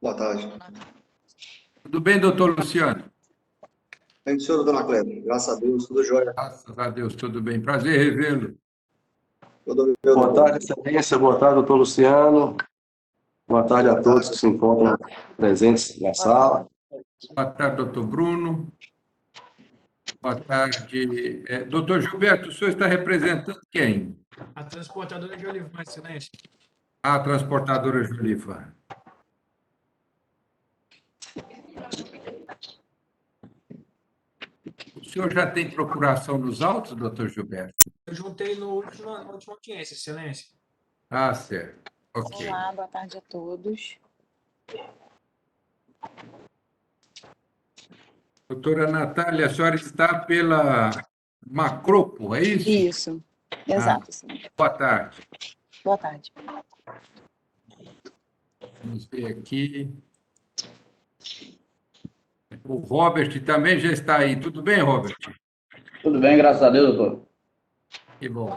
Boa tarde. Tudo bem, doutor Luciano? Bem, senhor, dona Cléber, graças a Deus, tudo jóia. Graças a Deus, tudo bem. Prazer revê-lo. Tudo bem, Boa tarde, excelência. Boa tarde, doutor Luciano. Boa tarde a todos que se encontram presentes na sala. Boa tarde, doutor Bruno. Boa tarde. Doutor Gilberto, o senhor está representando quem? A transportadora de Olivais, excelência. A transportadora Julifa. O senhor já tem procuração nos autos, doutor Gilberto? Eu juntei na última audiência, excelência. Ah, certo. Ok. Olá, boa tarde a todos. Doutora Natália, a senhora está pela Macropo, é isso? Isso, exato, sim. Boa tarde. Boa tarde. Vamos ver aqui. O Robert também já está aí. Tudo bem, Robert? Tudo bem, graças a Deus, doutor. Que bom.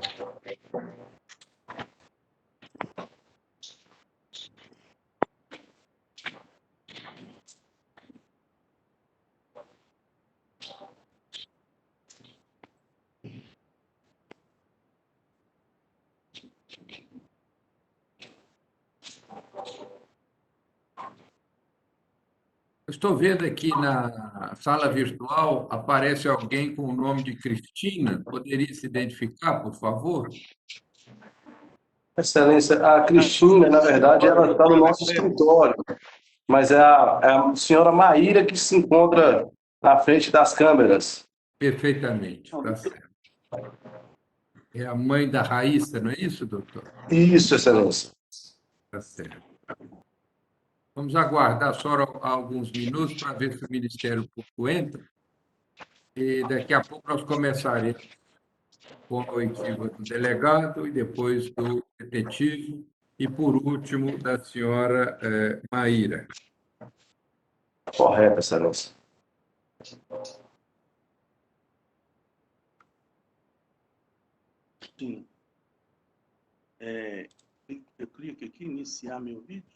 Estou vendo aqui na sala virtual, aparece alguém com o nome de Cristina. Poderia se identificar, por favor? Excelência, a Cristina, na verdade, ela está no nosso escritório, mas é a senhora Maíra que se encontra na frente das câmeras. Perfeitamente, está certo. É a mãe da Raíssa, não é isso, doutor? Isso, excelência. Está certo. Vamos aguardar só alguns minutos para ver se o Ministério Público entra. E daqui a pouco nós começaremos com a oitiva do delegado e depois do detetive e, por último, da senhora Maíra. Correto, excelência. Sim. Eu clico aqui, iniciar meu vídeo.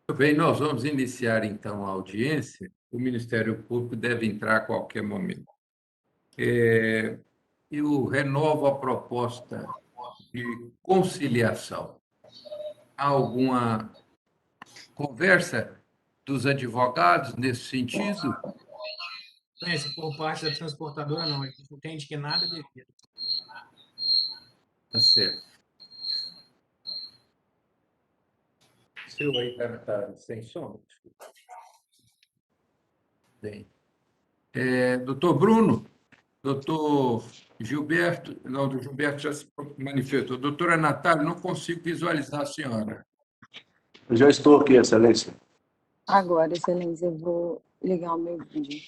Muito bem, nós vamos iniciar então a audiência. O Ministério Público deve entrar a qualquer momento. Eu renovo a proposta de conciliação. Há alguma conversa dos advogados nesse sentido? Excelência, por parte da transportadora, não. A gente entende que nada é devido. Tá certo. O seu aí está sem som? Bem. Doutor Bruno, doutor Gilberto, não, o Gilberto já se manifestou. Doutora Natália, não consigo visualizar a senhora. Eu já estou aqui, Excelência. Agora, excelência, eu vou ligar o meu vídeo.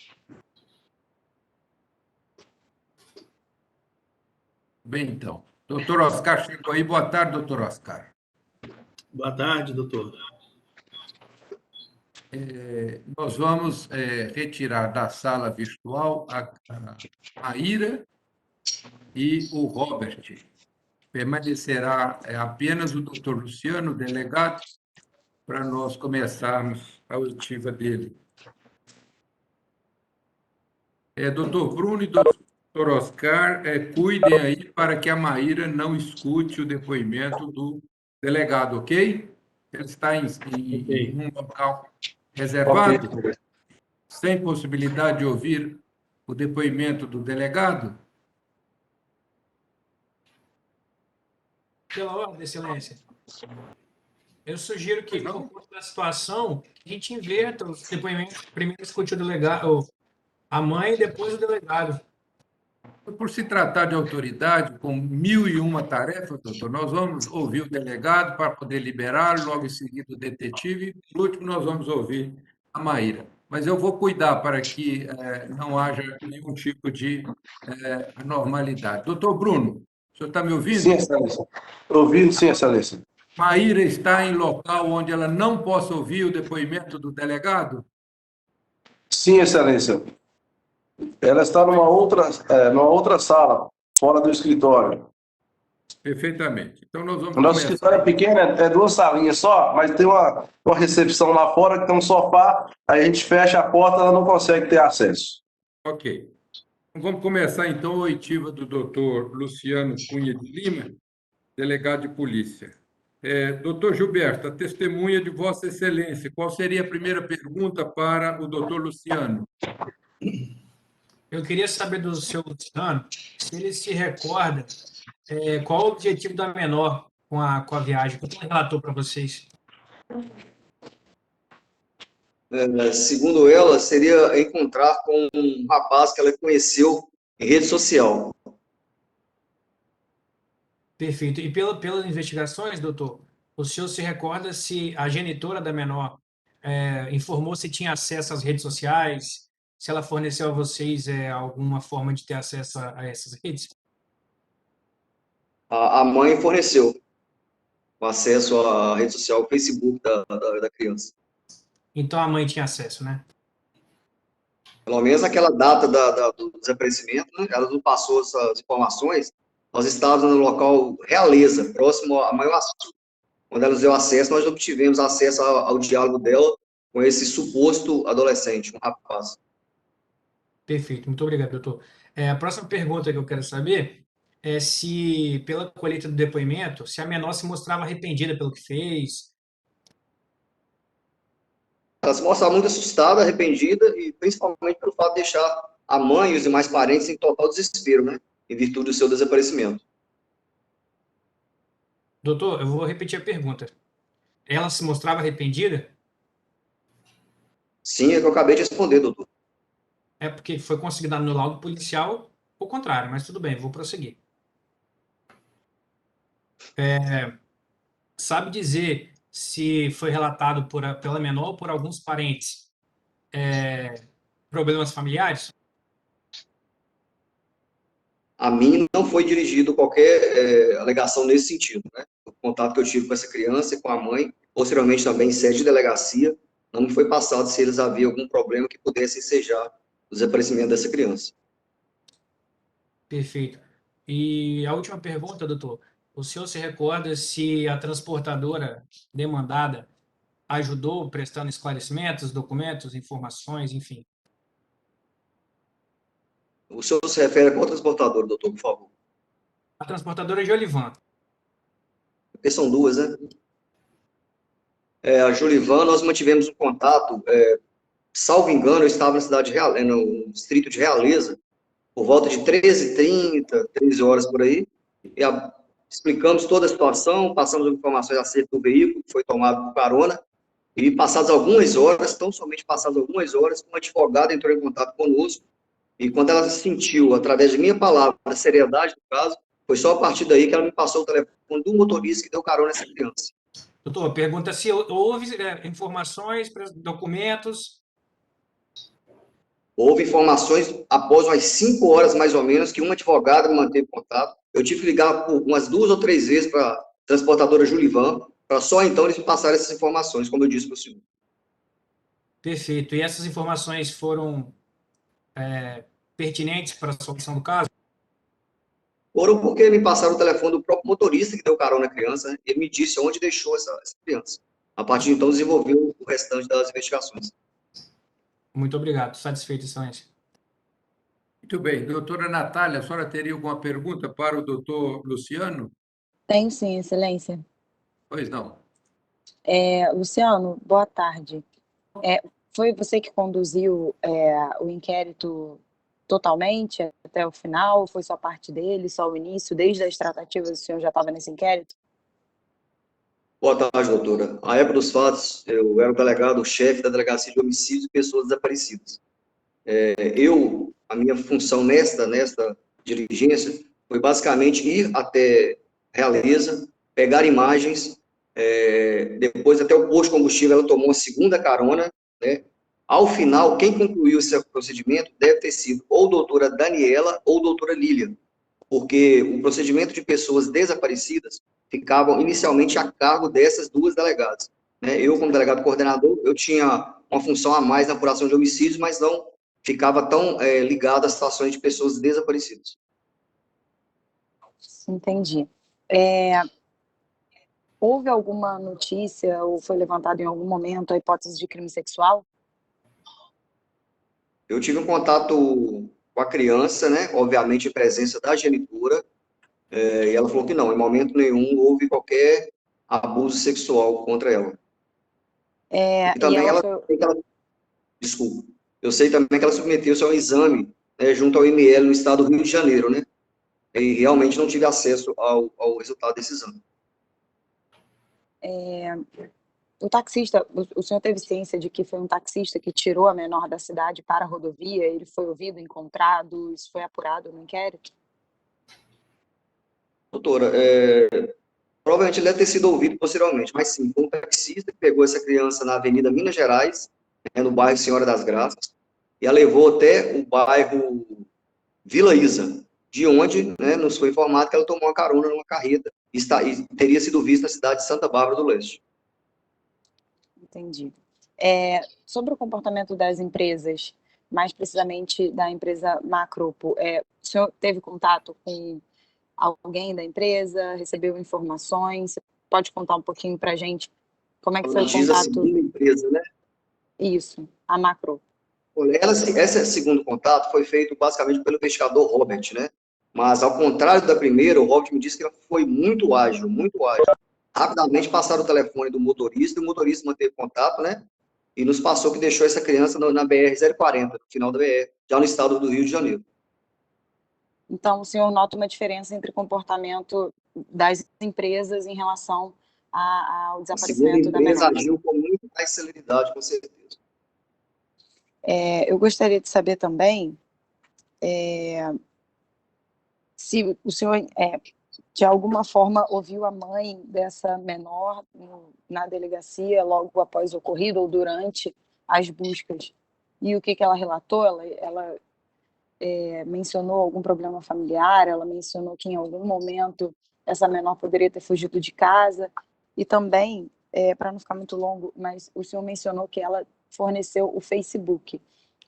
Bem, então. Doutor Oscar chegou aí. Boa tarde, doutor Oscar. Boa tarde, doutor. Nós vamos retirar da sala virtual a Maíra e o Robert. Permanecerá apenas o doutor Luciano, delegado, para nós começarmos a oitiva dele. Doutor Bruno e doutor Oscar, cuidem aí para que a Maíra não escute o depoimento do delegado, ok? Ele está em um local reservado, Ok. sem possibilidade de ouvir o depoimento do delegado? Pela ordem, excelência. Eu sugiro que, por conta da situação, a gente inverta os depoimentos. Primeiro escute o delegado, a mãe, e depois o delegado. Por se tratar de autoridade com 1001 tarefas, doutor, nós vamos ouvir o delegado para poder liberá-lo, logo em seguida o detetive, e, por último, nós vamos ouvir a Maíra. Mas eu vou cuidar para que não haja nenhum tipo de anormalidade. Doutor Bruno, o senhor está me ouvindo? Sim, Excelência. Ouvindo, sim, Excelência. Maíra está em local onde ela não possa ouvir o depoimento do delegado? Sim, Excelência. Ela está numa outra sala, fora do escritório. Perfeitamente. Então, nós vamos O nosso começar. escritório é pequeno, é duas salinhas só, mas tem uma recepção lá fora que tem um sofá, aí a gente fecha a porta, ela não consegue ter acesso. Ok. Vamos começar, então, a oitiva do doutor Luciano Cunha de Lima, delegado de polícia. Doutor Gilberto, a testemunha de Vossa Excelência, qual seria a primeira pergunta para o doutor Luciano? Eu queria saber do seu Luciano se ele se recorda qual o objetivo da menor com a viagem. O que ele relatou para vocês? Segundo ela, seria encontrar com um rapaz que ela conheceu em rede social. Perfeito. E pelas investigações, doutor, o senhor se recorda se a genitora da menor informou se tinha acesso às redes sociais, se ela forneceu a vocês alguma forma de ter acesso a essas redes? A mãe forneceu o acesso à rede social, o Facebook da criança. Então a mãe tinha acesso, né? Pelo menos naquela data do desaparecimento, né? Ela não passou essas informações. Nós estávamos no local Realeza, próximo a Manhuaçu. Quando ela nos deu acesso, nós obtivemos acesso ao diálogo dela com esse suposto adolescente, um rapaz. Perfeito. Muito obrigado, doutor. A próxima pergunta que eu quero saber é se, pela colheita do depoimento, se a menor se mostrava arrependida pelo que fez. Ela se mostrava muito assustada, arrependida, e principalmente pelo fato de deixar a mãe e os demais parentes em total desespero, né? Em virtude do seu desaparecimento. Doutor, eu vou repetir a pergunta. Ela se mostrava arrependida? Sim, é que eu acabei de responder, doutor. É porque foi consignado no laudo policial o contrário, mas tudo bem, vou prosseguir. Sabe dizer se foi relatado pela menor ou por alguns parentes problemas familiares? A mim não foi dirigido qualquer alegação nesse sentido, né? O contato que eu tive com essa criança e com a mãe, posteriormente também em sede de delegacia, não me foi passado se eles haviam algum problema que pudesse ensejar o desaparecimento dessa criança. Perfeito. E a última pergunta, doutor. O senhor se recorda se a transportadora demandada ajudou prestando esclarecimentos, documentos, informações, enfim? O senhor se refere a qual transportadora, doutor, por favor? A transportadora de Olivan. Porque são duas, né? A Julivan, nós mantivemos um contato, salvo engano, eu estava na cidade de no distrito de Realeza, por volta de 13h30, 13 horas por aí, e explicamos toda a situação, passamos informações acerca do veículo que foi tomado por carona, e passadas algumas horas, tão somente passadas algumas horas, uma advogada entrou em contato conosco, e quando ela sentiu, através de minha palavra, a seriedade do caso, foi só a partir daí que ela me passou o telefone do motorista que deu carona a essa criança. Doutor, pergunta se houve informações, documentos. Houve informações após umas 5 horas, mais ou menos, que uma advogada me manteve contato. Eu tive que ligar por umas 2 ou 3 vezes para a transportadora Julivan, para só então eles me passarem essas informações, como eu disse para o senhor. Perfeito. E essas informações foram pertinentes para a solução do caso? Foram porque me passaram o telefone do próprio motorista que deu carona à criança, né? Ele me disse onde deixou essa criança. A partir de então, desenvolveu o restante das investigações. Muito obrigado. Satisfeito, excelência. Muito bem. Doutora Natália, a senhora teria alguma pergunta para o doutor Luciano? Tem sim, excelência. Pois não. Luciano, boa tarde. Foi você que conduziu o inquérito totalmente até o final? Foi só parte dele, só o início? Desde as tratativas o senhor já estava nesse inquérito? Boa tarde, doutora. À época dos fatos, eu era o delegado-chefe da Delegacia de Homicídios e Pessoas Desaparecidas. A minha função nesta diligência foi basicamente ir até Realeza, pegar imagens, depois até o posto de combustível ela tomou uma segunda carona, né? Ao final, quem concluiu esse procedimento deve ter sido ou doutora Daniela ou doutora Lília, porque o procedimento de pessoas desaparecidas ficavam inicialmente a cargo dessas duas delegadas, né? Eu, como delegado coordenador, eu tinha uma função a mais na apuração de homicídios, mas não ficava tão ligado às situações de pessoas desaparecidas. Entendi. Houve alguma notícia ou foi levantado em algum momento a hipótese de crime sexual? Eu tive um contato com a criança, né? Obviamente em presença da genitora, e ela falou que não, em momento nenhum houve qualquer abuso sexual contra ela. E também desculpa, eu sei também que ela submeteu-se a um exame, né, junto ao IML no estado do Rio de Janeiro, né? E realmente não tive acesso ao resultado desse exame. O taxista, o senhor teve ciência de que foi um taxista que tirou a menor da cidade para a rodovia? Ele foi ouvido, encontrado, isso foi apurado no inquérito? Doutora, provavelmente ele deve ter sido ouvido posteriormente, mas sim, foi um taxista que pegou essa criança na Avenida Minas Gerais, no bairro Senhora das Graças, e a levou até o bairro Vila Isa, de onde, né, nos foi informado que ela tomou uma carona numa carreta e teria sido vista na cidade de Santa Bárbara do Leste. Entendi. Sobre o comportamento das empresas, mais precisamente da empresa Macropo, o senhor teve contato com alguém da empresa, recebeu informações? Você pode contar um pouquinho para a gente como é que foi o Diz a contato? segunda empresa, né? Isso, a Macropo. Esse segundo contato foi feito basicamente pelo investigador Robert, né? Mas, ao contrário da primeira, o Robert me disse que ela foi muito ágil, muito ágil. Rapidamente passaram o telefone do motorista, e o motorista manteve contato, né? E nos passou que deixou essa criança na BR-040, no final da BR, já no estado do Rio de Janeiro. Então, o senhor nota uma diferença entre o comportamento das empresas em relação ao A segunda desaparecimento da empresa menor? agiu com muito mais celeridade, com certeza. Eu gostaria de saber também se o senhor, de alguma forma, ouviu a mãe dessa menor na delegacia logo após o ocorrido ou durante as buscas. E o que ela relatou? Ela mencionou algum problema familiar, ela mencionou que em algum momento essa menor poderia ter fugido de casa. E também, para não ficar muito longo, mas o senhor mencionou que ela forneceu o Facebook.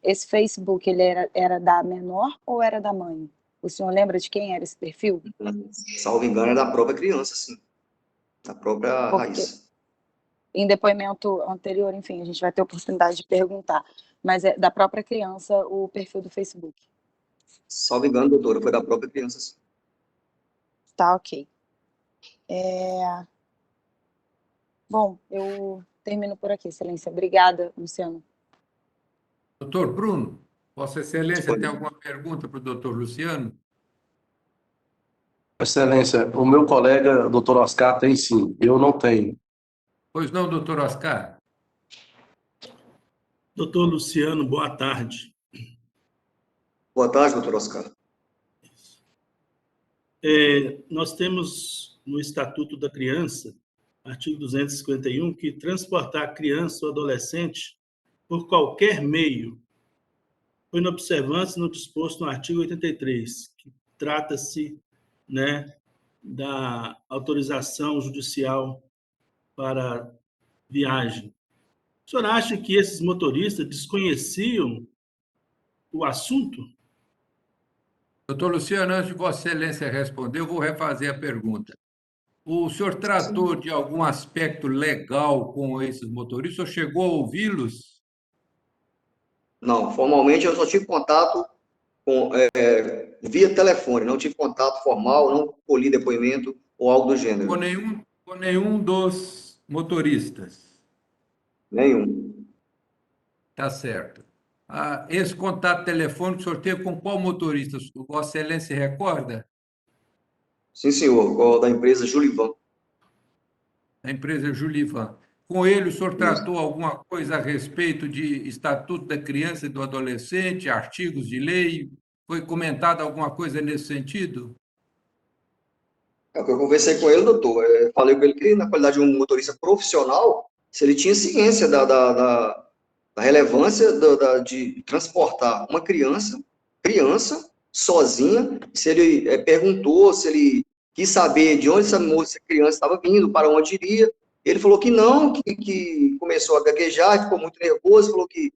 Esse Facebook, ele era da menor ou era da mãe? O senhor lembra de quem era esse perfil? Salvo engano, é da própria criança, sim. Da própria Raíssa. em depoimento anterior, enfim, a gente vai ter oportunidade de perguntar, mas é da própria criança o perfil do Facebook. Salvo engano, doutora, foi da própria criança, sim. Tá, ok. Bom, eu termino por aqui, Excelência. Obrigada, Luciano. Doutor Bruno, Vossa Excelência tem Disponível. alguma pergunta para o doutor Luciano? Excelência, o meu colega, doutor Oscar, tem sim, eu não tenho. Pois não, doutor Oscar? Doutor Luciano, boa tarde. Boa tarde, doutor Oscar. Nós temos no Estatuto da Criança, artigo 251, que transportar criança ou adolescente por qualquer meio foi na observância no disposto no artigo 83, que trata-se, né, da autorização judicial para viagem. O senhor acha que esses motoristas desconheciam o assunto? Doutor Luciano, antes de Vossa Excelência responder, eu vou refazer a pergunta. O senhor tratou de algum aspecto legal com esses motoristas? O senhor chegou a ouvi-los? Não, formalmente eu só tive contato com, via telefone, não tive contato formal, não colhi depoimento ou algo do gênero. Com nenhum dos motoristas? Nenhum. Tá certo. Esse contato telefônico o senhor teve com qual motorista? Vossa Excelência se recorda? Sim, senhor, da empresa Julivan. A empresa Julivan. Com ele, o senhor Isso. tratou alguma coisa a respeito de Estatuto da Criança e do Adolescente, artigos de lei? Foi comentada alguma coisa nesse sentido? É o que eu conversei com ele, doutor. Falei com ele que, na qualidade de um motorista profissional, se ele tinha ciência da relevância de transportar uma criança sozinha, se ele perguntou, se ele quis saber de onde essa criança estava vindo, para onde iria, ele falou que não, que começou a gaguejar, ficou muito nervoso, falou que,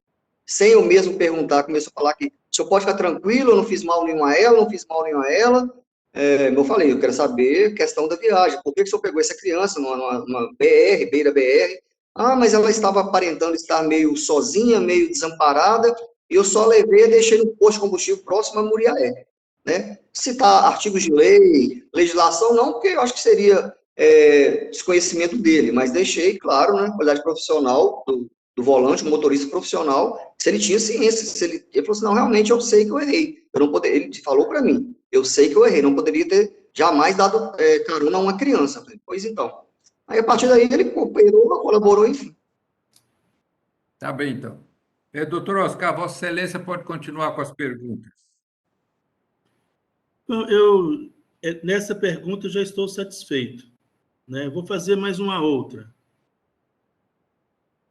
sem eu mesmo perguntar, começou a falar que o senhor pode ficar tranquilo, eu não fiz mal nenhum a ela, não fiz mal nenhum a ela. Eu falei, eu quero saber a questão da viagem, por que o senhor pegou essa criança numa BR, beira BR? Ah, mas ela estava aparentando estar meio sozinha, meio desamparada, e eu só levei e deixei no posto de combustível próximo a Muriaé, né? Citar artigos de lei, legislação, não, porque eu acho que seria desconhecimento dele, mas deixei, claro, né, qualidade profissional do volante, um motorista profissional, se ele tinha ciência, ele falou assim, não, realmente eu sei que eu errei, eu não poderia, ele falou para mim, eu sei que eu errei, não poderia ter jamais dado carona a uma criança. Eu falei, pois então. Aí, a partir daí, ele cooperou, colaborou, enfim. Tá bem, então. Doutor Oscar, Vossa Excelência pode continuar com as perguntas. Então, nessa pergunta, eu já estou satisfeito, né? Vou fazer mais uma outra.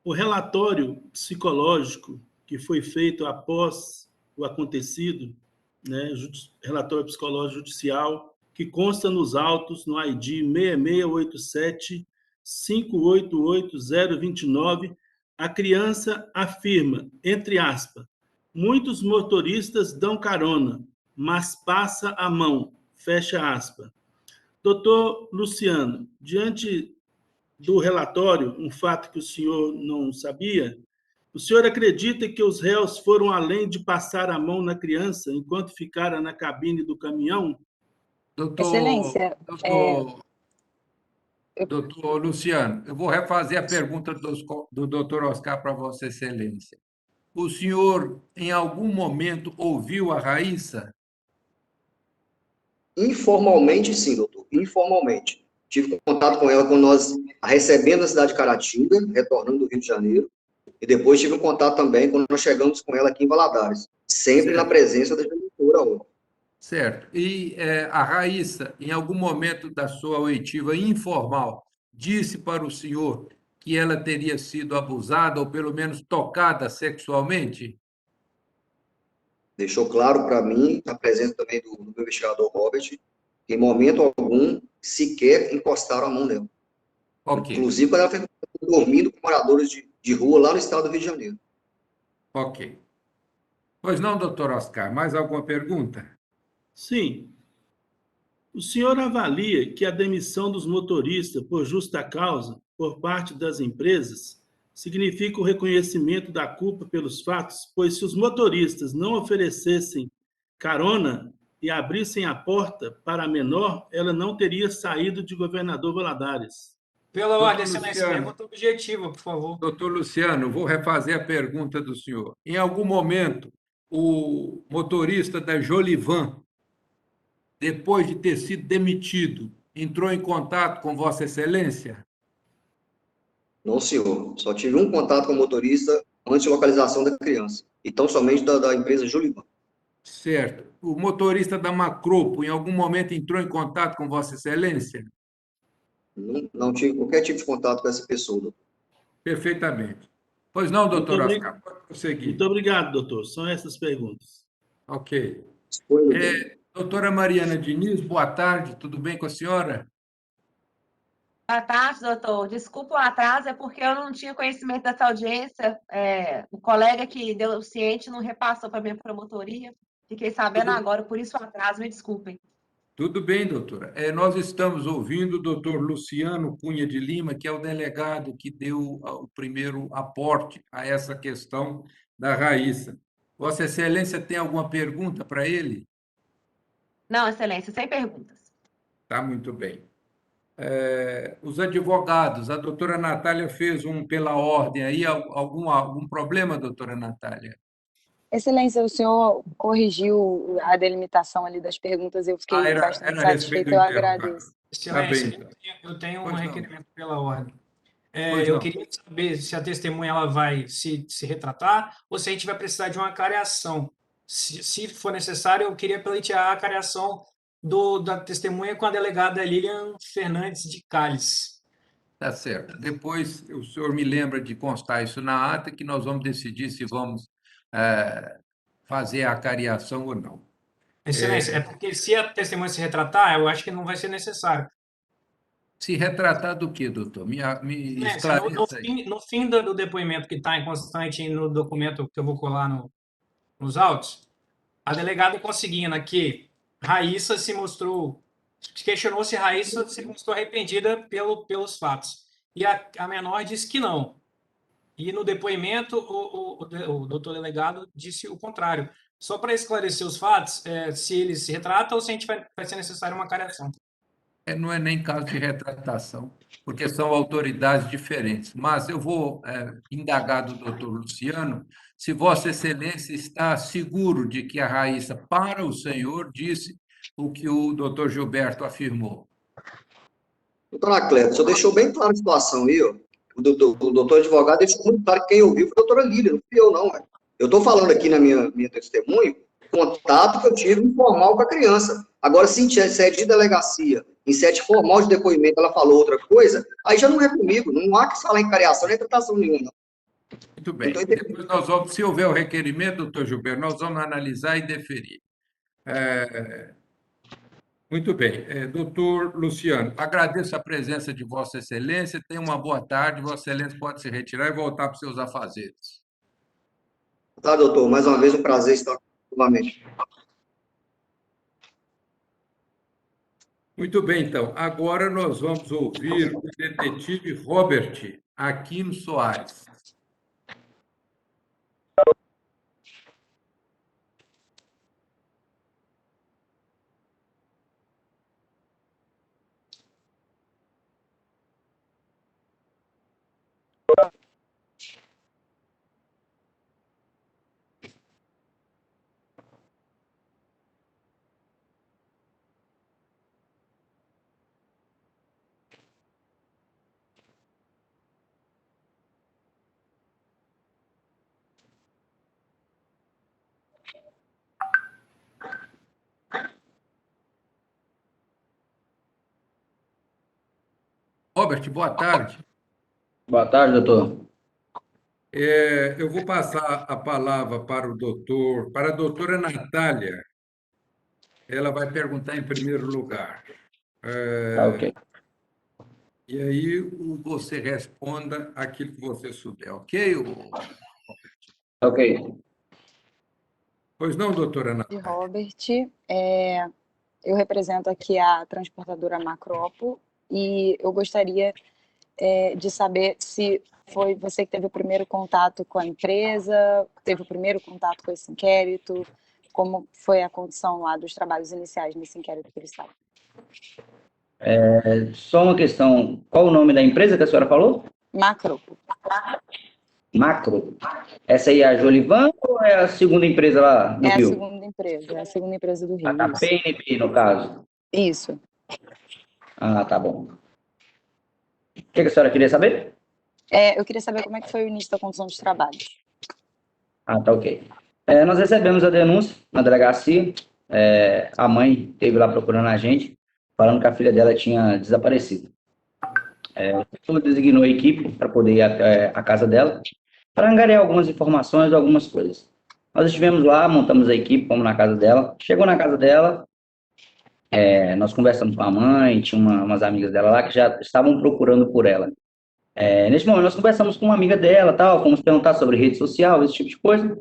O relatório psicológico que foi feito após o acontecido, né? Relatório psicológico judicial, que consta nos autos no ID 6687-588029, a criança afirma, entre aspas, muitos motoristas dão carona, mas passa a mão, fecha aspas. Doutor Luciano, diante do relatório, um fato que o senhor não sabia, o senhor acredita que os réus foram além de passar a mão na criança enquanto ficaram na cabine do caminhão? Excelência, doutor Luciano, eu vou refazer a pergunta do doutor Oscar para Vossa Excelência. O senhor, em algum momento, ouviu a Raíssa? Informalmente, sim, doutor, informalmente. Tive contato com ela quando nós a recebemos na cidade de Caratinga, retornando do Rio de Janeiro, e depois tive um contato também quando nós chegamos com ela aqui em Valadares, sempre na presença da diretora. Certo. E a Raíssa, em algum momento da sua oitiva informal, disse para o senhor que ela teria sido abusada ou pelo menos tocada sexualmente? Deixou claro para mim, na presença também do meu investigador Robert, que em momento algum sequer encostaram a mão nela. Ok. Inclusive, quando ela foi dormindo com moradores de rua lá no estado do Rio de Janeiro. Ok. Pois não, doutor Oscar, mais alguma pergunta? Sim. O senhor avalia que a demissão dos motoristas por justa causa por parte das empresas significa o reconhecimento da culpa pelos fatos, pois se os motoristas não oferecessem carona e abrissem a porta para a menor, ela não teria saído de Governador Valadares. Pela Doutor ordem, excelência, Luciano. pergunta objetiva, por favor. Doutor Luciano, vou refazer a pergunta do senhor. Em algum momento, o motorista da Jolivan, depois de ter sido demitido, entrou em contato com Vossa Excelência? Não, senhor. Só tive um contato com o motorista antes de localização da criança. Então, somente da empresa Julivan. Certo. O motorista da Macropo, em algum momento, entrou em contato com Vossa Excelência? Não tive qualquer tipo de contato com essa pessoa, doutor. Perfeitamente. Pois não, doutor Muito Oscar, pode prosseguir. Muito obrigado, doutor. São essas perguntas. Ok. Foi, doutor. Doutora Mariana Diniz, boa tarde, tudo bem com a senhora? Boa tarde, doutor. Desculpa o atraso, é porque eu não tinha conhecimento dessa audiência. O colega que deu o ciente não repassou para a minha promotoria. Fiquei sabendo agora, por isso o atraso, me desculpem. Tudo bem, doutora. Nós estamos ouvindo o doutor Luciano Cunha de Lima, que é o delegado que deu o primeiro aporte a essa questão da Raíssa. Vossa Excelência tem alguma pergunta para ele? Não, excelência, sem perguntas. Tá, muito bem. Os advogados, a doutora Natália fez pela ordem aí, algum problema, doutora Natália? Excelência, o senhor corrigiu a delimitação ali das perguntas, eu fiquei Era bastante a respeito satisfeita, do eu interrogado. agradeço. Tá bem, Excelência, então. eu tenho um Pois não. requerimento pela ordem. Pois Eu não. queria saber se a testemunha ela vai se retratar ou se a gente vai precisar de uma acariação. Se for necessário, eu queria pleitear a acariação da testemunha com a delegada Lilian Fernandes de Calles. Tá certo. Depois o senhor me lembra de constar isso na ata, que nós vamos decidir se vamos fazer a acariação ou não. Excelência, porque se a testemunha se retratar, eu acho que não vai ser necessário. Se retratar do quê, doutor? Me Excelência, esclareça aí. no fim do depoimento que está em constante no documento que eu vou colar nos autos, a delegada conseguindo aqui, Raíssa questionou se Raíssa se mostrou arrependida pelos fatos. E a menor disse que não. E no depoimento, o doutor delegado disse o contrário. Só para esclarecer os fatos, se ele se retrata ou se vai ser necessário uma acariação. Não é nem caso de retratação, porque são autoridades diferentes. Mas eu vou indagar do doutor Luciano se Vossa Excelência está seguro de que a Raíssa, para o senhor, disse o que o doutor Gilberto afirmou. Doutor Anacleto, só deixou bem clara a situação aí, ó. O doutor advogado deixou muito claro que quem ouviu foi a doutora Lília, não fui eu, não. Véio. Eu estou falando aqui na minha testemunho, contato que eu tive informal com a criança. Agora, se em sede de delegacia, em sede formal de depoimento, ela falou outra coisa, aí já não é comigo, não há que falar em cariação nem tratação nenhuma. Muito bem. Depois nós vamos, se houver o requerimento, doutor Gilberto, nós vamos analisar e deferir. Muito bem. Doutor Luciano, agradeço a presença de Vossa Excelência, tenha uma boa tarde, Vossa Excelência pode se retirar e voltar para os seus afazeres. Tá, doutor, mais uma vez um prazer estar novamente. Muito bem, então. Agora nós vamos ouvir o detetive Robert Aquino Soares. Robert, boa tarde. Boa tarde, doutor. Eu vou passar a palavra para a doutora Natália. Ela vai perguntar em primeiro lugar. Tá ok. E aí você responda aquilo que você souber, ok? Ok. Pois não, doutora De Natália? Robert, eu represento aqui a transportadora Macropo e eu gostaria de saber se foi você que teve o primeiro contato com a empresa, teve o primeiro contato com esse inquérito, como foi a condição lá dos trabalhos iniciais nesse inquérito que eles estavam. Só uma questão, qual o nome da empresa que a senhora falou? Macro. Macro. Essa aí é a Jolivan ou é a segunda empresa lá do É a Rio? segunda empresa do Rio. A Isso. PNB, no caso. Isso. Ah, tá bom. O que a senhora queria saber? Eu queria saber como é que foi o início da condição de trabalho. Ah, tá ok. Nós recebemos a denúncia na delegacia. A mãe esteve lá procurando a gente, falando que a filha dela tinha desaparecido. O designou a equipe para poder ir até a casa dela, para angariar algumas informações, algumas coisas. Nós estivemos lá, montamos a equipe, fomos na casa dela. Chegou na casa dela, nós conversamos com a mãe, tinha umas amigas dela lá que já estavam procurando por ela. Neste momento, nós conversamos com uma amiga dela, tal, fomos perguntar sobre rede social, esse tipo de coisa,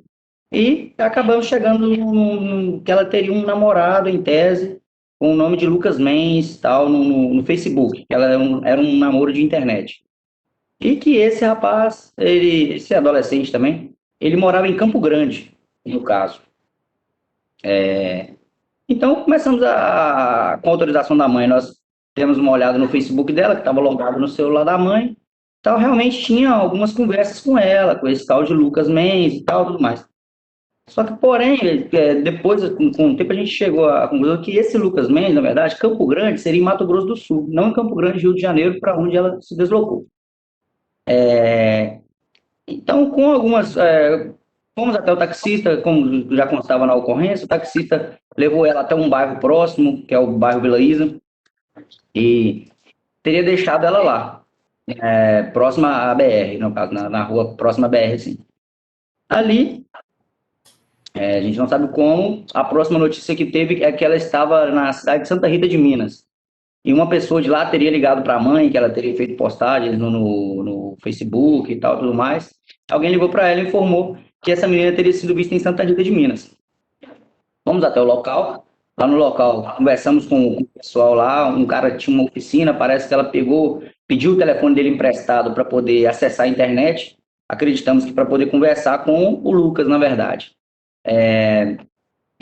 e acabamos chegando que ela teria um namorado, em tese, com o nome de Lucas Mendes, tal, no Facebook, que era um namoro de internet. E que esse rapaz, esse adolescente também, ele morava em Campo Grande, no caso. Então, começamos com a autorização da mãe, nós demos uma olhada no Facebook dela, que estava logado no celular da mãe, tal, realmente tinha algumas conversas com ela, com esse tal de Lucas Mendes e tal, tudo mais. Só que, porém, depois, com o tempo, a gente chegou à conclusão que esse Lucas Mendes, na verdade, Campo Grande seria em Mato Grosso do Sul, não em Campo Grande, Rio de Janeiro, para onde ela se deslocou. Então, com algumas... fomos até o taxista, como já constava na ocorrência, o taxista levou ela até um bairro próximo, que é o bairro Vila Isa, e teria deixado ela lá, próxima à BR, no caso, na rua próxima à BR, assim. Ali, a gente não sabe como, a próxima notícia que teve é que ela estava na cidade de Santa Rita de Minas. E uma pessoa de lá teria ligado para a mãe, que ela teria feito postagens no Facebook e tal, tudo mais. Alguém ligou para ela e informou que essa menina teria sido vista em Santa Rita de Minas. Fomos até o local. Lá no local, conversamos com o pessoal lá. Um cara tinha uma oficina, parece que ela pediu o telefone dele emprestado para poder acessar a internet. Acreditamos que para poder conversar com o Lucas, na verdade.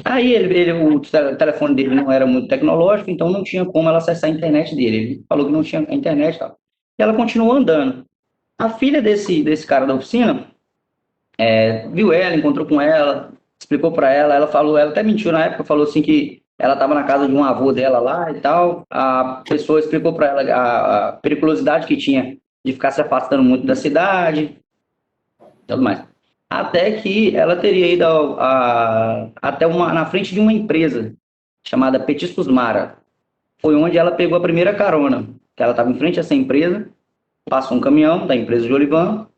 Aí o telefone dele não era muito tecnológico, então não tinha como ela acessar a internet dele. Ele falou que não tinha internet e tal. E ela continuou andando. A filha desse cara da oficina viu ela, encontrou com ela, explicou para ela, ela até mentiu na época, falou assim que ela estava na casa de um avô dela lá e tal. A pessoa explicou para ela a periculosidade que tinha de ficar se afastando muito da cidade, tudo mais. Até que ela teria ido até na frente de uma empresa chamada Petiscos Mara. Foi onde ela pegou a primeira carona, que ela estava em frente a essa empresa, passou um caminhão da empresa de Olivan,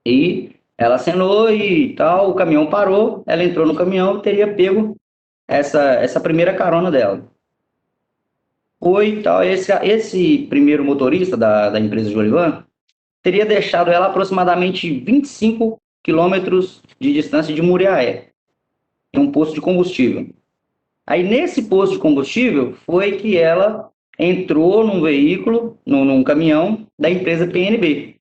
e ela acenou e tal, o caminhão parou, ela entrou no caminhão e teria pego essa primeira carona dela. Foi tal, esse primeiro motorista da empresa de Olivan teria deixado ela aproximadamente 25 quilômetros de distância de Muriaé, em um posto de combustível. Aí, nesse posto de combustível, foi que ela entrou num veículo, num caminhão da empresa PNB.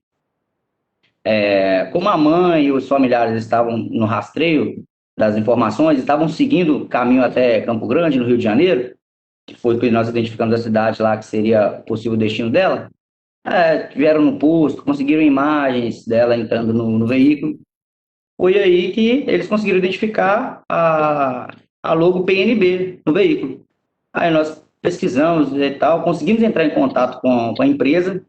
Como a mãe e os familiares estavam no rastreio das informações, estavam seguindo o caminho até Campo Grande, no Rio de Janeiro, que foi que nós identificamos a cidade lá, que seria o possível destino dela, vieram no posto, conseguiram imagens dela entrando no veículo. Foi aí que eles conseguiram identificar a logo PNB no veículo. Aí nós pesquisamos e tal, conseguimos entrar em contato com a empresa.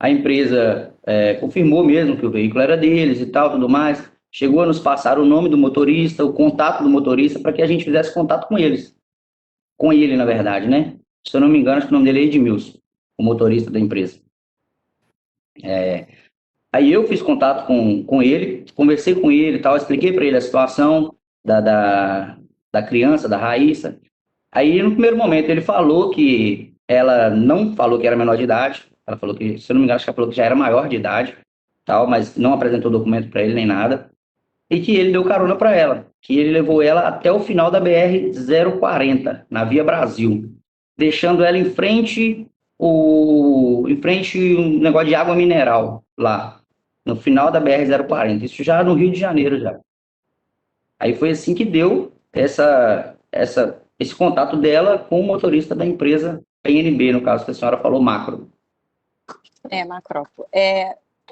A empresa confirmou mesmo que o veículo era deles e tal, tudo mais. Chegou a nos passar o nome do motorista, o contato do motorista, para que a gente fizesse contato com eles. Com ele, na verdade, né? Se eu não me engano, acho que o nome dele é Edmilson, o motorista da empresa. Aí eu fiz contato com ele, conversei com ele e tal, expliquei para ele a situação da criança, da Raíssa. Aí, no primeiro momento, ele falou que ela não falou que era menor de idade, ela falou que, se eu não me engano, acho que ela falou que já era maior de idade, tal, mas não apresentou documento para ele nem nada, e que ele deu carona para ela, que ele levou ela até o final da BR-040, na Via Brasil, deixando ela em frente em frente um negócio de água mineral lá, no final da BR-040. Isso já no Rio de Janeiro já. Aí foi assim que deu esse contato dela com o motorista da empresa PNB, no caso que a senhora falou, Macro. Macropo.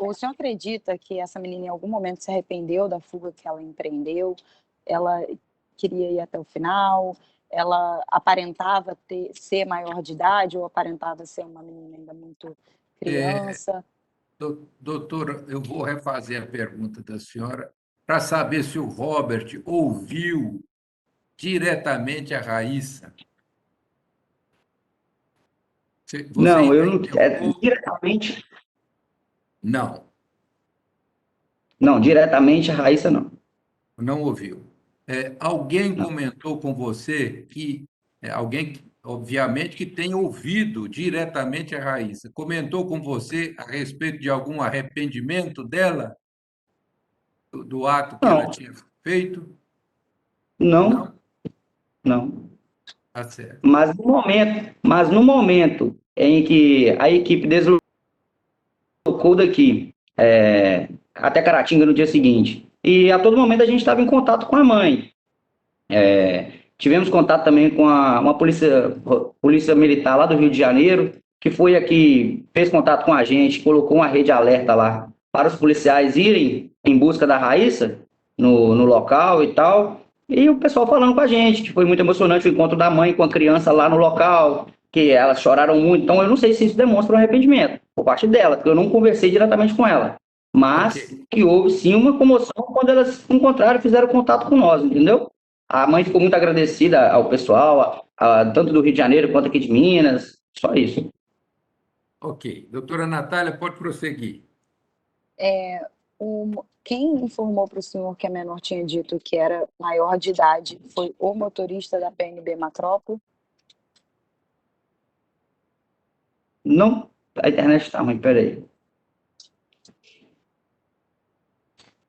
O senhor acredita que essa menina em algum momento se arrependeu da fuga que ela empreendeu? Ela queria ir até o final? Ela aparentava ser maior de idade ou aparentava ser uma menina ainda muito criança? Doutora, eu vou refazer a pergunta da senhora para saber se o Robert ouviu diretamente a Raíssa. Você Não, eu não. entendeu? Diretamente. Não, Não, diretamente a Raíssa não. não ouviu. Alguém Não. comentou com você que alguém, obviamente, que tem ouvido diretamente a Raíssa, comentou com você a respeito de algum arrependimento dela, do ato que ela Não, tinha feito? não, Não? não. Tá certo. Mas no momento em que a equipe deslocou daqui até Caratinga no dia seguinte, e a todo momento a gente estava em contato com a mãe. Tivemos contato também com uma polícia militar lá do Rio de Janeiro, que foi aqui, fez contato com a gente, colocou uma rede alerta lá para os policiais irem em busca da Raíssa no local e tal. E o pessoal falando com a gente, que foi muito emocionante o encontro da mãe com a criança lá no local, que elas choraram muito. Então, eu não sei se isso demonstra um arrependimento por parte dela, porque eu não conversei diretamente com ela. Mas Ok. que houve sim uma comoção quando elas se encontraram e fizeram contato com nós, entendeu? A mãe ficou muito agradecida ao pessoal, tanto do Rio de Janeiro quanto aqui de Minas, só isso. Ok. Doutora Natália, pode prosseguir. Quem informou para o senhor que a menor tinha dito que era maior de idade foi o motorista da PNB Macrópole? Não, a internet está ruim, peraí.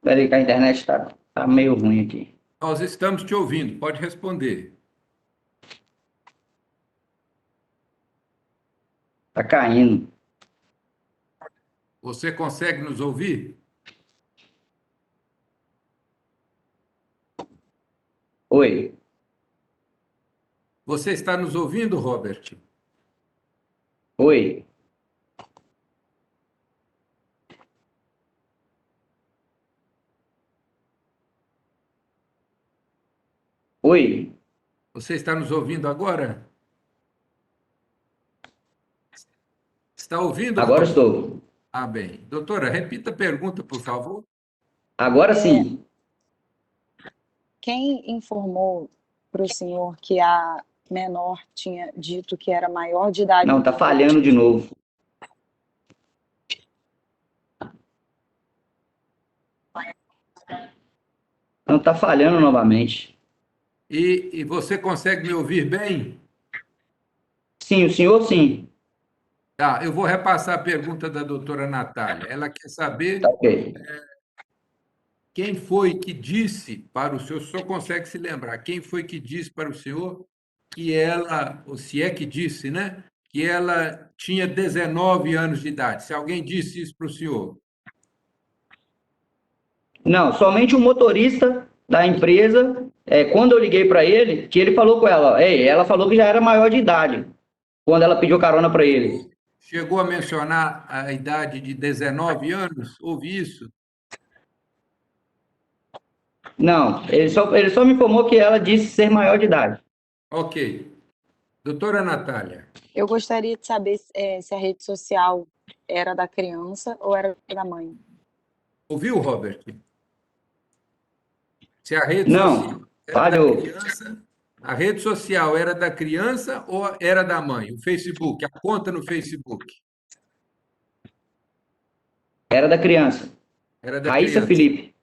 Peraí que a internet está meio ruim aqui. Nós estamos te ouvindo, pode responder. Está caindo. Você consegue nos ouvir? Oi, Você está nos ouvindo, Robert? oi. Oi, Você está nos ouvindo agora? Está ouvindo, agora Robert? estou. Ah, bem. Doutora, repita a pergunta, por favor. Agora sim. Quem informou para o senhor que a menor tinha dito que era maior de idade? Não, está falhando de novo. Não, está falhando novamente. E você consegue me ouvir bem? Sim, o senhor sim. Tá, eu vou repassar a pergunta da doutora Natália. Ela quer Tá saber ok. quem foi que disse para o senhor consegue se lembrar, quem foi que disse para o senhor que ela, ou se é que disse, né, que ela tinha 19 anos de idade? Se alguém disse isso para o senhor. Não, somente o motorista da empresa, quando eu liguei para ele, que ele falou com ela, ela falou que já era maior de idade, quando ela pediu carona para ele. Chegou a mencionar a idade de 19 anos? Houve isso? Não, ele só me informou que ela disse ser maior de idade. Ok. Doutora Natália, Eu gostaria de saber se a rede social era da criança ou era da mãe. ouviu, Robert? Se a rede social Não, era da falhou. criança, a rede social era da criança ou era da mãe? O Facebook, a conta no Facebook? Era da criança. Era da Raíssa criança. Felipe.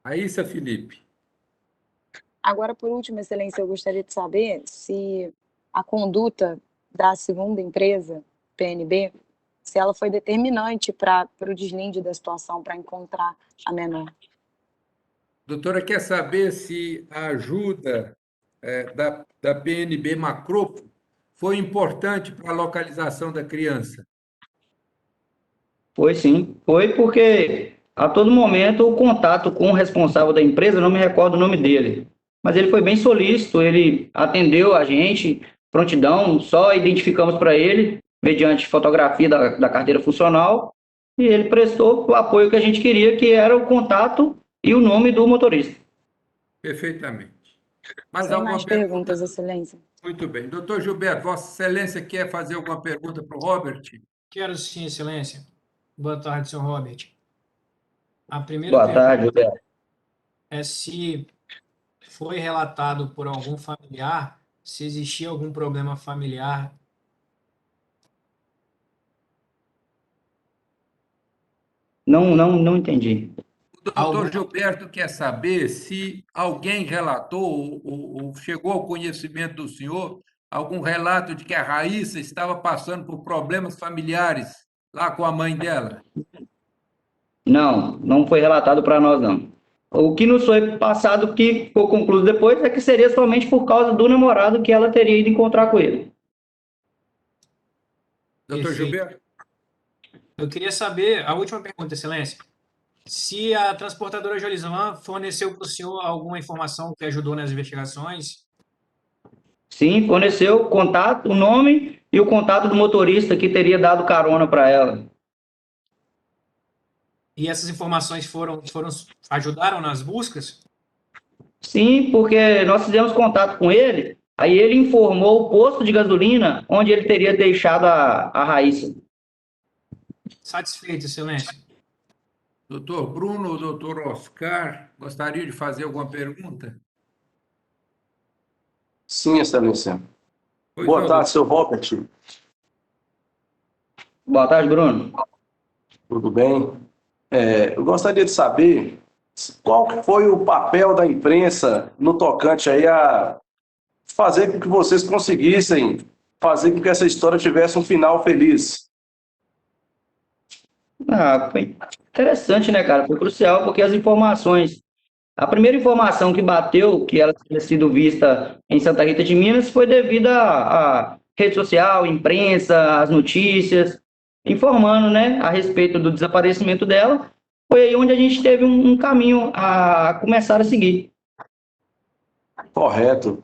Raíssa Felipe. Agora, por último, Excelência, eu gostaria de saber se a conduta da segunda empresa, PNB, se ela foi determinante para o deslinde da situação, para encontrar a menor. Doutora, quer saber se a ajuda da PNB Macropo foi importante para a localização da criança? Foi sim, foi porque a todo momento o contato com o responsável da empresa, não me recordo o nome dele, mas ele foi bem solícito, ele atendeu a gente, prontidão, só identificamos para ele, mediante fotografia da carteira funcional, e ele prestou o apoio que a gente queria, que era o contato e o nome do motorista. Perfeitamente. Mais Sem alguma mais pergunta? perguntas, Excelência. Muito bem. Doutor Gilberto, Vossa Excelência quer fazer alguma pergunta para o Robert? Quero sim, Excelência. Boa tarde, senhor Robert. A primeira Boa pergunta tarde, Roberto. é se foi relatado por algum familiar, se existia algum problema familiar. Não entendi. O doutor Gilberto quer saber se alguém relatou ou chegou ao conhecimento do senhor algum relato de que a Raíssa estava passando por problemas familiares lá com a mãe dela. Não foi relatado para nós, não. O que nos foi passado, que ficou concluído depois, é que seria somente por causa do namorado que ela teria ido encontrar com ele. Doutor Perfeito. Gilberto? Eu queria saber, a última pergunta, Excelência, se a transportadora Jolisman forneceu para o senhor alguma informação que ajudou nas investigações. Sim, forneceu o contato, o nome e o contato do motorista que teria dado carona para ela. E essas informações ajudaram nas buscas? Sim, porque nós fizemos contato com ele, aí ele informou o posto de gasolina onde ele teria deixado a Raíssa. Satisfeito, Excelência. Doutor Bruno ou doutor Oscar, gostaria de fazer alguma pergunta? Sim, Excelência. Pois Boa não, tarde, seu Robert. Boa tarde, Bruno. Tudo bem? Eu gostaria de saber qual que foi o papel da imprensa no tocante aí a fazer com que vocês conseguissem fazer com que essa história tivesse um final feliz. Foi interessante, né, cara? Foi crucial, porque as informações... A primeira informação que bateu, que ela tinha sido vista em Santa Rita de Minas, foi devido à rede social, imprensa, as notícias, informando, né, a respeito do desaparecimento dela. Foi aí onde a gente teve um caminho a começar a seguir. Correto.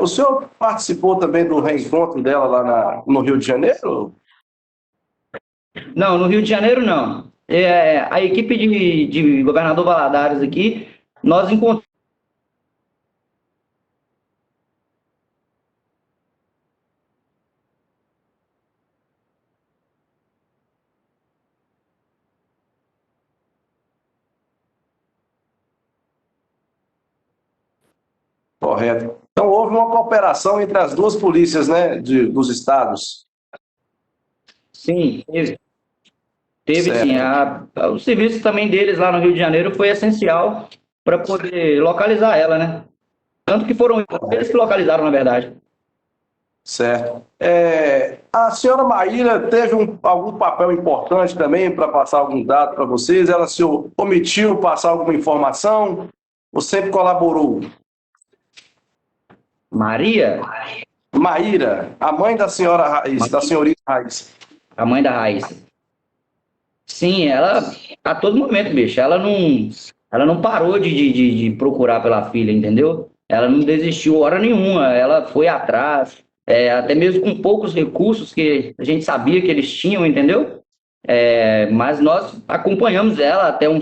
O senhor participou também do reencontro dela lá no Rio de Janeiro? Não, no Rio de Janeiro, não. A equipe de Governador Valadares aqui, nós encontramos. Correto. Então, houve uma cooperação entre as duas polícias, né, dos estados. Sim, teve Certo. sim. O serviço também deles lá no Rio de Janeiro foi essencial para poder localizar ela, né? Tanto que foram eles que localizaram, na verdade. Certo. A senhora Maíra teve algum papel importante também para passar algum dado para vocês? Ela se omitiu passar alguma informação ou sempre colaborou? Maria, Maíra, a mãe da senhora Raíssa, da senhorita Raíssa. a mãe da Raíssa. Sim, ela, a todo momento, bicho, ela não parou de procurar pela filha, entendeu? Ela não desistiu hora nenhuma, ela foi atrás, até mesmo com poucos recursos que a gente sabia que eles tinham, entendeu? Mas nós acompanhamos ela até uma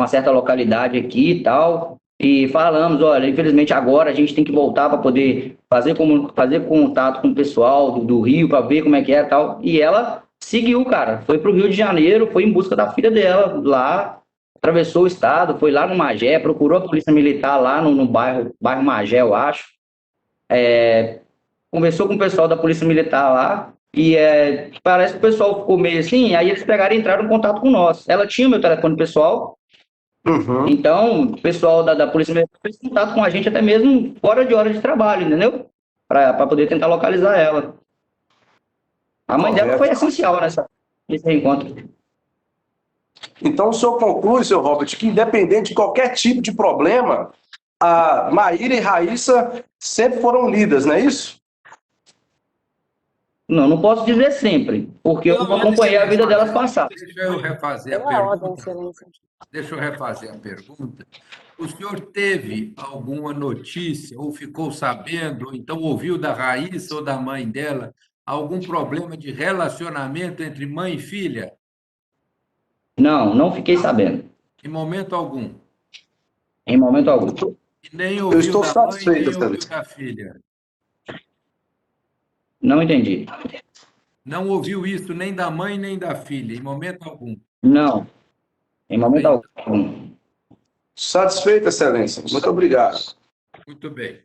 certa localidade aqui e tal, e falamos, olha, infelizmente agora a gente tem que voltar para poder fazer contato com o pessoal do Rio para ver como é que é e tal, e ela seguiu, cara, foi para o Rio de Janeiro, foi em busca da filha dela lá, atravessou o estado, foi lá no Magé, procurou a polícia militar lá no bairro Magé, eu acho, conversou com o pessoal da polícia militar lá, e parece que o pessoal ficou meio assim, aí eles pegaram e entraram em contato com nós. Ela tinha meu telefone pessoal, então o pessoal da polícia militar fez contato com a gente até mesmo fora de hora de trabalho, entendeu? Para poder tentar localizar ela. A mãe dela foi essencial nesse reencontro. Então, o senhor conclui, seu Robert, que independente de qualquer tipo de problema, a Maíra e Raíssa sempre foram unidas, não é isso? Não posso dizer sempre, porque eu Pela não ordem, acompanhei a vida excelência. delas passar. Deixa eu refazer a Pela ordem, pergunta. excelência. Deixa eu refazer a pergunta. O senhor teve alguma notícia, ou ficou sabendo, ou então ouviu da Raíssa ou da mãe dela, algum problema de relacionamento entre mãe e filha? Não fiquei sabendo, Em momento algum. em momento algum. E nem Eu ouviu estou da mãe, satisfeito, nem ouviu excelência. da filha. Não entendi. Não ouviu isso nem da mãe, nem da filha, em momento algum. Não, em momento Bem, algum. Satisfeito, excelência. Muito obrigado. muito bem.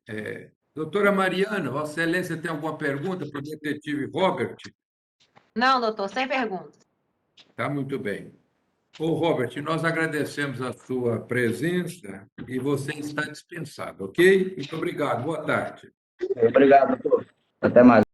Doutora Mariana, Vossa Excelência tem alguma pergunta para o detetive Robert? Não, doutor, sem perguntas. Tá muito bem. Ô, Robert, nós agradecemos a sua presença e você está dispensado, ok? Muito obrigado. Boa tarde. Obrigado, doutor. Até mais.